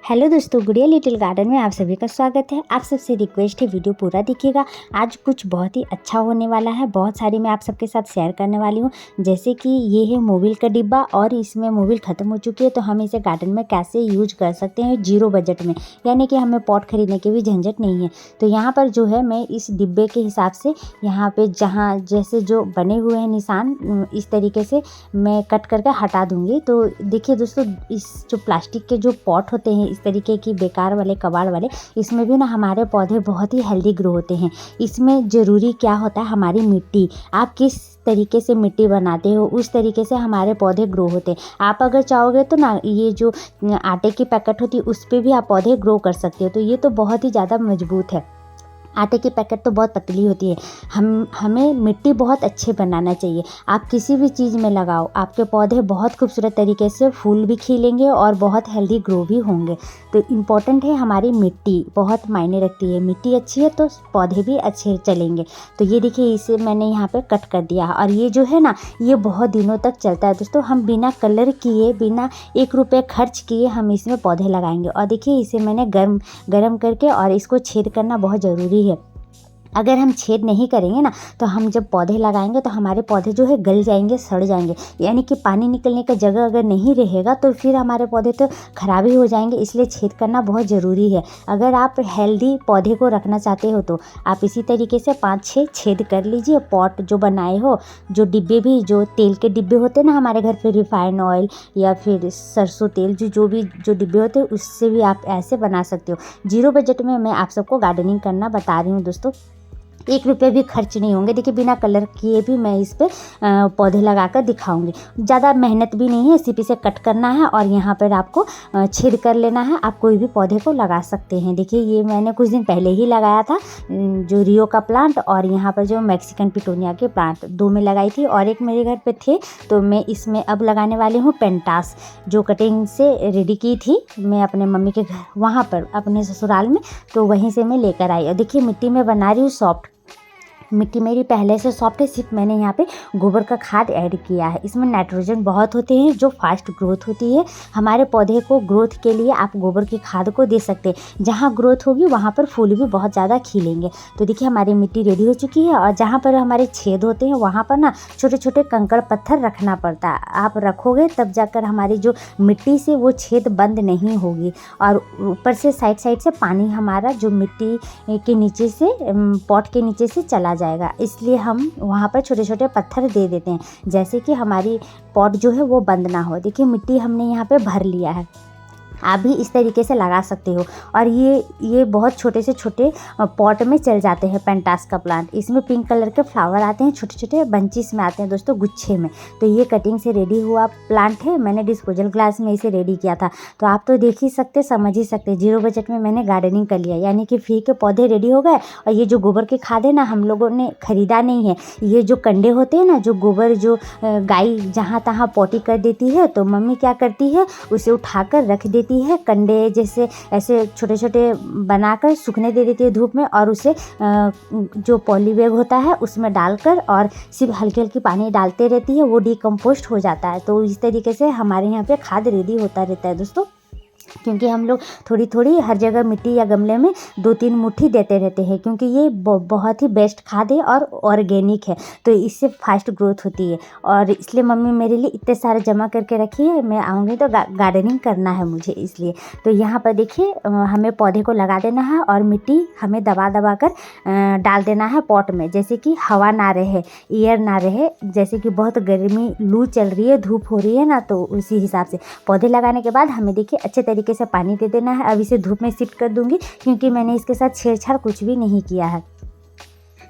Hello दोस्तों, गुड़िया little garden में आप सभी का स्वागत है। आप सबसे रिक्वेस्ट है वीडियो पूरा देखिएगा। आज कुछ बहुत ही अच्छा होने वाला है। बहुत सारी मैं आप सबके साथ शेयर करने वाली हूँ। जैसे कि ये है मोबिल का डिब्बा और इसमें मोबिल ख़त्म हो चुकी है, तो हम इसे गार्डन में कैसे यूज कर सकते हैं जीरो बजट में, यानी कि हमें पॉट खरीदने की भी झंझट नहीं है। तो यहाँ पर जो है मैं इस डिब्बे के हिसाब से यहाँ पर जहाँ जैसे जो बने हुए हैं निशान, इस तरीके से मैं कट करके हटा दूँगी। तो देखिए दोस्तों, इस जो प्लास्टिक के जो पॉट होते हैं इस तरीके की बेकार वाले कबाड़ वाले, इसमें भी ना हमारे पौधे बहुत ही हेल्दी ग्रो होते हैं। इसमें ज़रूरी क्या होता है, हमारी मिट्टी, आप किस तरीके से मिट्टी बनाते हो उस तरीके से हमारे पौधे ग्रो होते हैं। आप अगर चाहोगे तो ना ये जो आटे की पैकेट होती है उस पर भी आप पौधे ग्रो कर सकते हो। तो ये तो बहुत ही ज़्यादा मजबूत है। आटे की पैकेट तो बहुत पतली होती है। हमें मिट्टी बहुत अच्छे बनाना चाहिए। आप किसी भी चीज़ में लगाओ, आपके पौधे बहुत खूबसूरत तरीके से फूल भी खिलेंगे और बहुत हेल्दी ग्रो भी होंगे। तो इम्पॉर्टेंट है, हमारी मिट्टी बहुत मायने रखती है। मिट्टी अच्छी है तो पौधे भी अच्छे चलेंगे। तो ये देखिए, इसे मैंने यहाँ पे कट कर दिया और ये जो है ना, ये बहुत दिनों तक चलता है दोस्तों। हम बिना कलर किए, बिना 1 रुपये खर्च किए हम इसमें पौधे लगाएंगे। और देखिए, इसे मैंने गरम करके और इसको छेद करना बहुत ज़रूरी है। अगर हम छेद नहीं करेंगे ना, तो हम जब पौधे लगाएंगे तो हमारे पौधे जो है गल जाएंगे, सड़ जाएंगे। यानी कि पानी निकलने का जगह अगर नहीं रहेगा तो फिर हमारे पौधे तो ख़राब ही हो जाएंगे। इसलिए छेद करना बहुत ज़रूरी है। अगर आप हेल्दी पौधे को रखना चाहते हो तो आप इसी तरीके से 5-6 छेद कर लीजिए। पॉट जो बनाए हो, जो डिब्बे भी, जो तेल के डिब्बे होते हैं ना हमारे घर पर, रिफाइन ऑयल या फिर सरसों तेल, जो डिब्बे होते हैं उससे भी आप ऐसे बना सकते हो। जीरो बजट में मैं आप सबको गार्डनिंग करना बता रही हूँ दोस्तों। 1 रुपये भी खर्च नहीं होंगे। देखिए, बिना कलर किए भी मैं इस पे पौधे लगाकर दिखाऊंगी। ज़्यादा मेहनत भी नहीं है, सिर्फ इसे कट करना है और यहाँ पर आपको छेद कर लेना है। आप कोई भी पौधे को लगा सकते हैं। देखिए, ये मैंने कुछ दिन पहले ही लगाया था, जो रियो का प्लांट और यहाँ पर जो मैक्सिकन पिटोनिया के प्लांट, 2 में लगाई थी और एक मेरे घर पे थे। तो मैं इसमें अब लगाने वाली हूँ पेंटास, जो कटिंग से रेडी की थी मैं अपने मम्मी के घर, वहाँ पर अपने ससुराल में। तो वहीं से मैं लेकर आई। और देखिए, मिट्टी में बना रही हूँ सॉफ्ट। मिट्टी मेरी पहले से सॉफ्ट है, सिर्फ मैंने यहाँ पे गोबर का खाद ऐड किया है। इसमें नाइट्रोजन बहुत होते हैं जो फास्ट ग्रोथ होती है। हमारे पौधे को ग्रोथ के लिए आप गोबर की खाद को दे सकते हैं। जहाँ ग्रोथ होगी वहाँ पर फूल भी बहुत ज़्यादा खिलेंगे। तो देखिए, हमारी मिट्टी रेडी हो चुकी है और जहाँ पर हमारे छेद होते हैं वहाँ पर ना छोटे छोटे कंकड़ पत्थर रखना पड़ता है। आप रखोगे तब जाकर हमारी जो मिट्टी से वो छेद बंद नहीं होगी। और ऊपर से साइड से पानी हमारा जो मिट्टी के नीचे से, पॉट के नीचे से चला जाएगा। इसलिए हम वहाँ पर छोटे छोटे पत्थर दे देते हैं, जैसे कि हमारी पॉट जो है वो बंद ना हो। देखिए, मिट्टी हमने यहाँ पे भर लिया है। आप भी इस तरीके से लगा सकते हो। और ये बहुत छोटे से छोटे पॉट में चल जाते हैं पेंटास का प्लांट। इसमें पिंक कलर के फ्लावर आते हैं, छोटे छोटे बंचेस में आते हैं दोस्तों, गुच्छे में। तो ये कटिंग से रेडी हुआ प्लांट है। मैंने डिस्पोजल ग्लास में इसे रेडी किया था। तो आप तो देख ही सकते, समझ ही सकते, जीरो बजट में मैंने गार्डनिंग कर लिया। यानी कि फ्री के पौधे रेडी हो गए। और ये जो गोबर के खाद है ना, हम लोगों ने खरीदा नहीं है। ये जो कंडे होते हैं ना, जो गोबर, जो गाय जहाँ तहाँ पोटी कर देती है, तो मम्मी क्या करती है, उसे उठाकर रख देती है। कंडे जैसे ऐसे छोटे छोटे बनाकर सूखने दे देती है धूप में, और उसे जो पॉली बैग होता है उसमें डालकर और सिर्फ हल्की हल्की पानी डालते रहती है, वो डिकम्पोस्ट हो जाता है। तो इस तरीके से हमारे यहाँ पे खाद रेडी होता रहता है दोस्तों। क्योंकि हम लोग थोड़ी थोड़ी हर जगह मिट्टी या गमले में 2-3 मुट्ठी देते रहते हैं, क्योंकि ये बहुत ही बेस्ट खाद है और ऑर्गेनिक है। तो इससे फास्ट ग्रोथ होती है। और इसलिए मम्मी मेरे लिए इतने सारे जमा करके रखी है। मैं आऊँगी तो गार्डनिंग करना है मुझे, इसलिए। तो यहाँ पर देखिए, हमें पौधे को लगा देना है और मिट्टी हमें दबा दबा कर डाल देना है पॉट में, जैसे कि हवा ना रहे, एयर ना रहे। जैसे कि बहुत गर्मी, लू चल रही है, धूप हो रही है ना, तो उसी हिसाब से पौधे लगाने के बाद हमें देखिए अच्छे तरीके से पानी दे देना है। अब इसे धूप में शिफ्ट कर दूंगी, क्योंकि मैंने इसके साथ छेड़छाड़ कुछ भी नहीं किया है।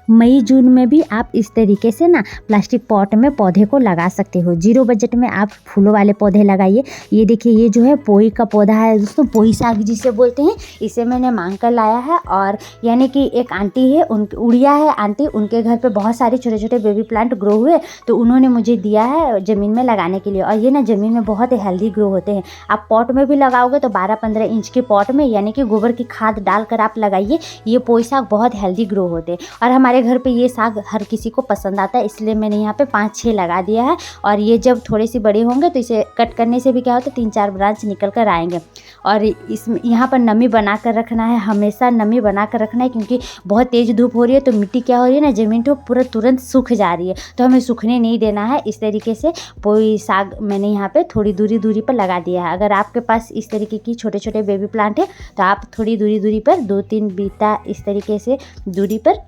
मई जून में भी आप इस तरीके से ना प्लास्टिक पॉट में पौधे को लगा सकते हो। जीरो बजट में आप फूलों वाले पौधे लगाइए। ये देखिए, ये जो है पोई का पौधा है दोस्तों, पोई साग जिसे बोलते हैं। इसे मैंने मांग कर लाया है। और यानी कि एक आंटी है, उड़िया है आंटी, उनके घर पे बहुत सारे छोटे छोटे बेबी प्लांट ग्रो हुए, तो उन्होंने मुझे दिया है ज़मीन में लगाने के लिए। और ये ना ज़मीन में बहुत हेल्दी ग्रो होते हैं। आप पॉट में भी लगाओगे तो 12-15 इंच के पॉट में, यानी कि गोबर की खाद डालकर आप लगाइए। ये पोई साग बहुत हेल्दी ग्रो होते हैं। और हमारे हमारे घर पे ये साग हर किसी को पसंद आता है, इसलिए मैंने यहाँ पे 5-6 लगा दिया है। और ये जब थोड़े से बड़े होंगे तो इसे कट करने से भी क्या होता है 3-4 ब्रांच निकल कर आएंगे। और इसमें यहाँ पर नमी बना कर रखना है, हमेशा नमी बना कर रखना है, क्योंकि बहुत तेज़ धूप हो रही है तो मिट्टी क्या हो रही है ना, ज़मीन तो पूरा तुरंत सूख जा रही है, तो हमें सूखने नहीं देना है। इस तरीके से पोई साग मैंने यहाँ पे थोड़ी दूरी पर लगा दिया है। अगर आपके पास इस तरीके की छोटे छोटे बेबी प्लांट है तो आप थोड़ी दूरी पर 2-3 बीता इस तरीके से दूरी पर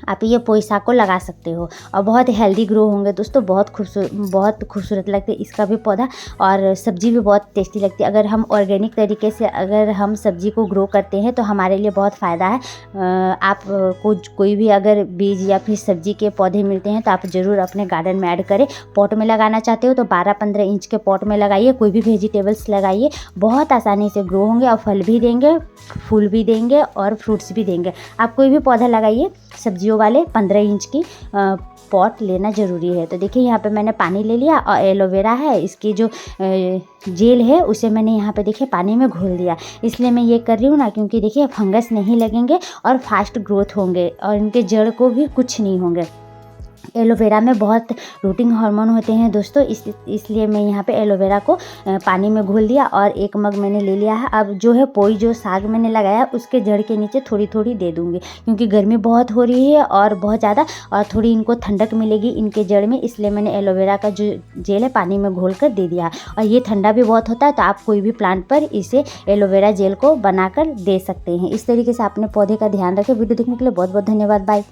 आप ये पोई साग को लगा सकते हो, और बहुत हेल्दी ग्रो होंगे दोस्तों। बहुत खूबसूरत लगते है इसका भी पौधा, और सब्जी भी बहुत टेस्टी लगती है। अगर हम ऑर्गेनिक तरीके से अगर हम सब्जी को ग्रो करते हैं तो हमारे लिए बहुत फ़ायदा है। आप कोई भी अगर बीज या फिर सब्जी के पौधे मिलते हैं तो आप ज़रूर अपने गार्डन में ऐड करें। पॉट में लगाना चाहते हो तो 12-15 इंच के पॉट में लगाइए, कोई भी वेजिटेबल्स लगाइए, बहुत आसानी से ग्रो होंगे और फल भी देंगे, फूल भी देंगे और फ्रूट्स भी देंगे। आप कोई भी पौधा लगाइए सब्जियों वाले 15 इंच की पॉट लेना ज़रूरी है। तो देखिए यहाँ पे मैंने पानी ले लिया, और एलोवेरा है इसकी जो जेल है उसे मैंने यहाँ पे देखिए पानी में घोल दिया। इसलिए मैं ये कर रही हूँ ना, क्योंकि देखिए फंगस नहीं लगेंगे और फास्ट ग्रोथ होंगे और इनके जड़ को भी कुछ नहीं होंगे। एलोवेरा में बहुत रूटिंग हार्मोन होते हैं दोस्तों, इसलिए मैं यहाँ पे एलोवेरा को पानी में घोल दिया और 1 मग मैंने ले लिया है। अब जो है पोई जो साग मैंने लगाया उसके जड़ के नीचे थोड़ी दे दूँगी, क्योंकि गर्मी बहुत हो रही है और बहुत ज़्यादा, और थोड़ी इनको ठंडक मिलेगी इनके जड़ में, इसलिए मैंने एलोवेरा का जो जेल है पानी में घोल कर दे दिया। और ये ठंडा भी बहुत होता है, तो आप कोई भी प्लांट पर इसे एलोवेरा जेल को बनाकर दे सकते हैं। इस तरीके से अपने पौधे का ध्यान रखें। वीडियो देखने के लिए बहुत बहुत धन्यवाद। बाय।